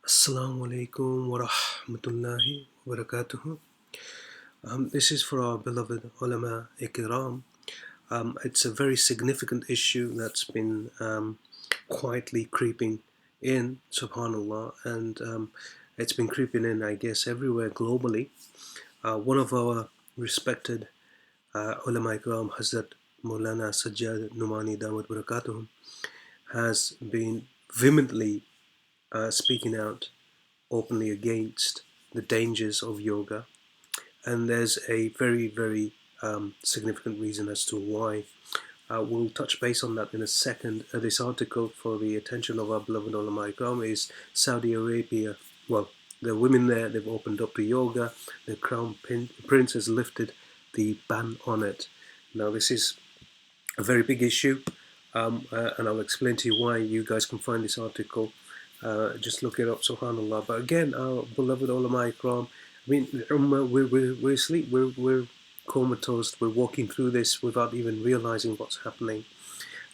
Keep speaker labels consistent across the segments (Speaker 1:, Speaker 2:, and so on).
Speaker 1: Assalamu alaikum wa rahmatullahi wa barakatuh. This is for our beloved ulama ikram. It's a very significant issue that's been quietly creeping in, subhanallah, and it's been creeping in, I guess, everywhere globally. One of our respected ulama ikram, Hazrat Maulana Sajjad Numani Dawud Barakatuhum, has been vehemently speaking out openly against the dangers of yoga, and there's a very significant reason as to why. We'll touch base on that in a second. This article, for the attention of our beloved ulama ikram, is Saudi Arabia. Well, the women there, they've opened up to yoga. The crown prince has lifted the ban on it. Now, this is a very big issue, and I'll explain to you why. You guys can find this article. Just look it up, subhanallah. But again, our beloved ulama ikram, I mean, we're asleep, we're comatose, we're walking through this without even realizing what's happening.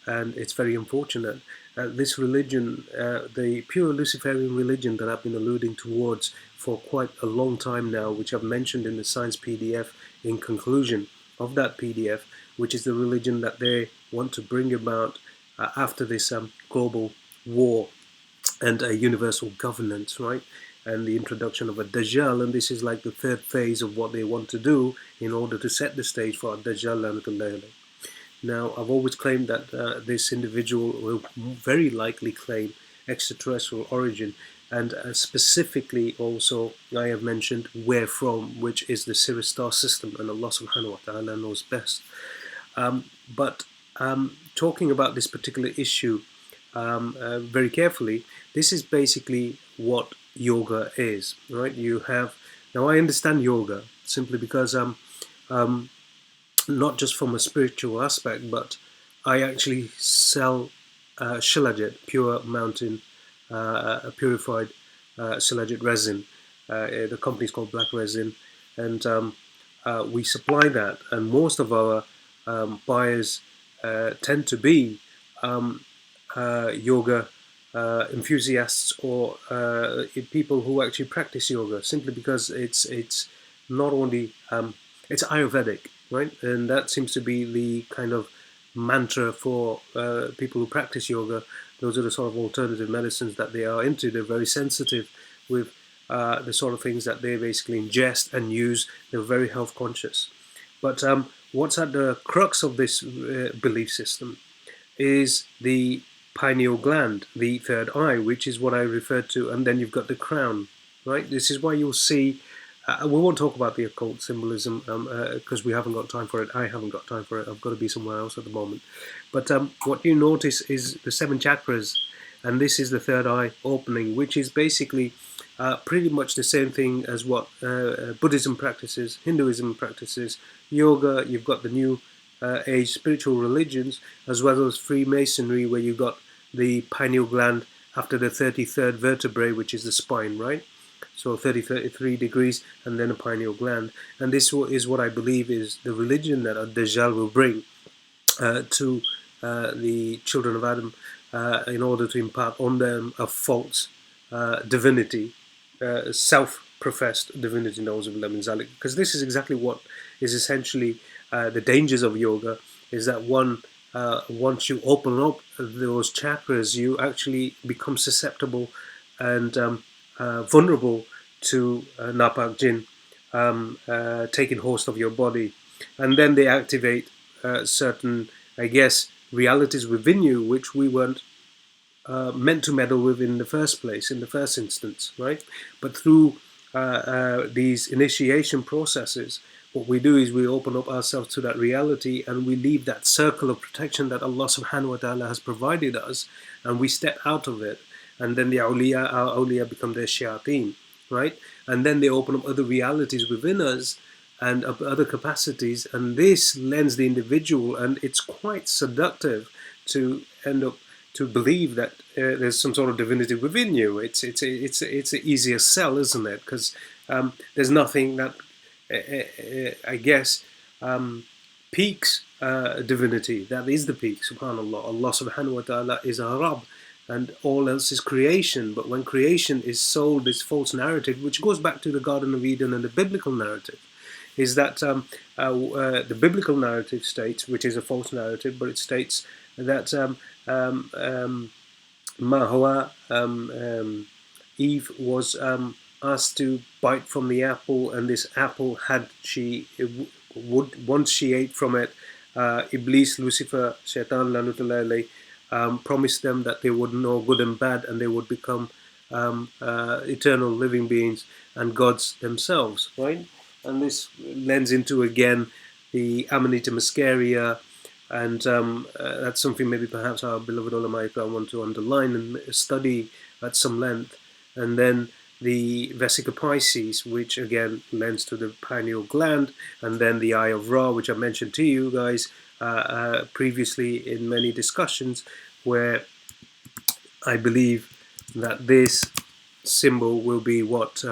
Speaker 1: And it's very unfortunate. This religion, the pure Luciferian religion that I've been alluding towards for quite a long time now, which I've mentioned in the science PDF in conclusion of that PDF, which is the religion that they want to bring about after this global war and a universal governance, right? And the introduction of a Dajjal, and this is like the third phase of what they want to do in order to set the stage for a Dajjal. Now, I've always claimed that this individual will very likely claim extraterrestrial origin, and specifically also I have mentioned where from, which is the Sirius star system, and Allah subhanahu wa ta'ala knows best. But talking about this particular issue very carefully, this is basically what yoga is, right? You have, now I understand yoga simply because not just from a spiritual aspect, but I actually sell shilajit, pure mountain purified shilajit resin. The company is called Black Resin, and we supply that, and most of our buyers tend to be yoga enthusiasts or people who actually practice yoga, simply because it's not only it's Ayurvedic, right? And that seems to be the kind of mantra for people who practice yoga. Those are the sort of alternative medicines that they are into. They're very sensitive with the sort of things that they basically ingest and use. They're very health conscious. But what's at the crux of this belief system is the pineal gland, the third eye, which is what I referred to, and then you've got the crown, right? This is why you'll see, we won't talk about the occult symbolism because we haven't got time for it. I haven't got time for it. I've got to be somewhere else at the moment. But what you notice is the seven chakras, and this is the third eye opening, which is basically pretty much the same thing as what Buddhism practices, Hinduism practices, yoga. You've got the new age spiritual religions, as well as Freemasonry, where you've got the pineal gland after the 33rd vertebrae, which is the spine, right? So 33 degrees, and then a pineal gland. And this is what I believe is the religion that Dajjal will bring to the children of Adam in order to impart on them a false divinity, self-professed divinity, because this is exactly what is essentially the dangers of yoga, is that once you open up those chakras, you actually become susceptible and vulnerable to Napak Jinn taking host of your body. And then they activate certain, I guess, realities within you which we weren't meant to meddle with in the first place, in the first instance, right? But through these initiation processes, what we do is we open up ourselves to that reality, and we leave that circle of protection that Allah subhanahu wa ta'ala has provided us, and we step out of it. And then our awliya become their shayateen, right? And then they open up other realities within us and other capacities, and this lends the individual, and it's quite seductive to end up to believe that there's some sort of divinity within you. It's an easier sell, isn't it? Because there's nothing that I guess peaks divinity. That is the peak. Subhanallah. Allah subhanahu wa ta'ala is our Rabb, and all else is creation. But when creation is sold this false narrative, which goes back to the Garden of Eden and the biblical narrative, is that the biblical narrative states, which is a false narrative, but it states that Mahwa, Eve was asked to bite from the apple, and this apple had she would once she ate from it, Iblis, Lucifer, Shaitan, Lanutullah, promised them that they would know good and bad, and they would become eternal living beings and gods themselves, right? And this lends into again the Amanita Muscaria, and that's something maybe perhaps our beloved ulama want to underline and study at some length. And then the Vesica Pisces, which again lends to the pineal gland, and then the Eye of Ra, which I mentioned to you guys previously in many discussions, where I believe that this symbol will be what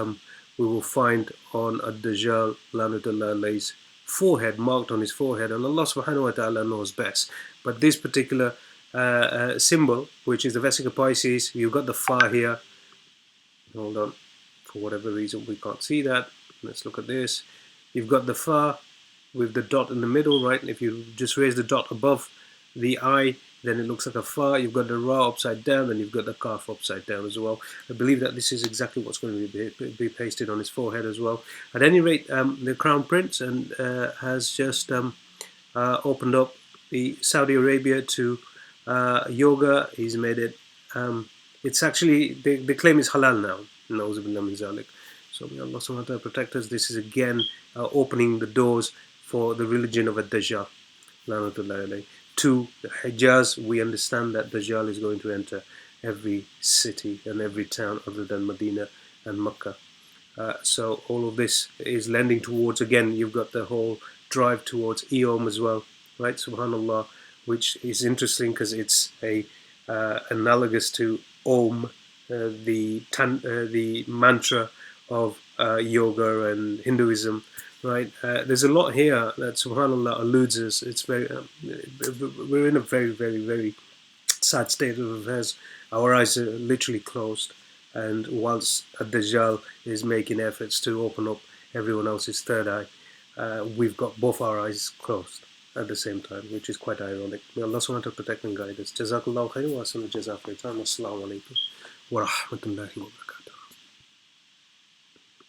Speaker 1: we will find on Ad-Dajjal Lanatullah forehead, marked on his forehead, and Allah subhanahu wa ta'ala knows best. But this particular symbol, which is the Vesica Pisces, you've got the Fa here. Hold on, for whatever reason we can't see that. Let's look at this. You've got the Fa with the dot in the middle, right? And if you just raise the dot above the eye, then it looks like a Fa. You've got the Ra upside down, and you've got the Kaf upside down as well. I believe that this is exactly what's going to be pasted on his forehead as well. At any rate, the Crown Prince has just opened up the Saudi Arabia to yoga. He's made it. It's actually, the claim is halal now. So may Allah subhanahu wa ta'ala protect us. This is again opening the doors for the religion of Ad-Dajjal. To the Hijaz, we understand that Dajjal is going to enter every city and every town other than Medina and Mecca. So all of this is lending towards, again, you've got the whole drive towards Eom as well, right? Subhanallah, which is interesting because it's analogous to Om, the mantra of yoga and Hinduism. Right, there's a lot here that subhanallah alludes us. It's very, we're in a very, very, very sad state of affairs. Our eyes are literally closed, and whilst Ad-Dajjal is making efforts to open up everyone else's third eye, we've got both our eyes closed at the same time, which is quite ironic. May Allah subhanahu wa ta'ala protect and guide us. Jazakallahu khairan wa ahsana jazakum. Assalamu alaikum wa rahmatullahi wa barakatuh.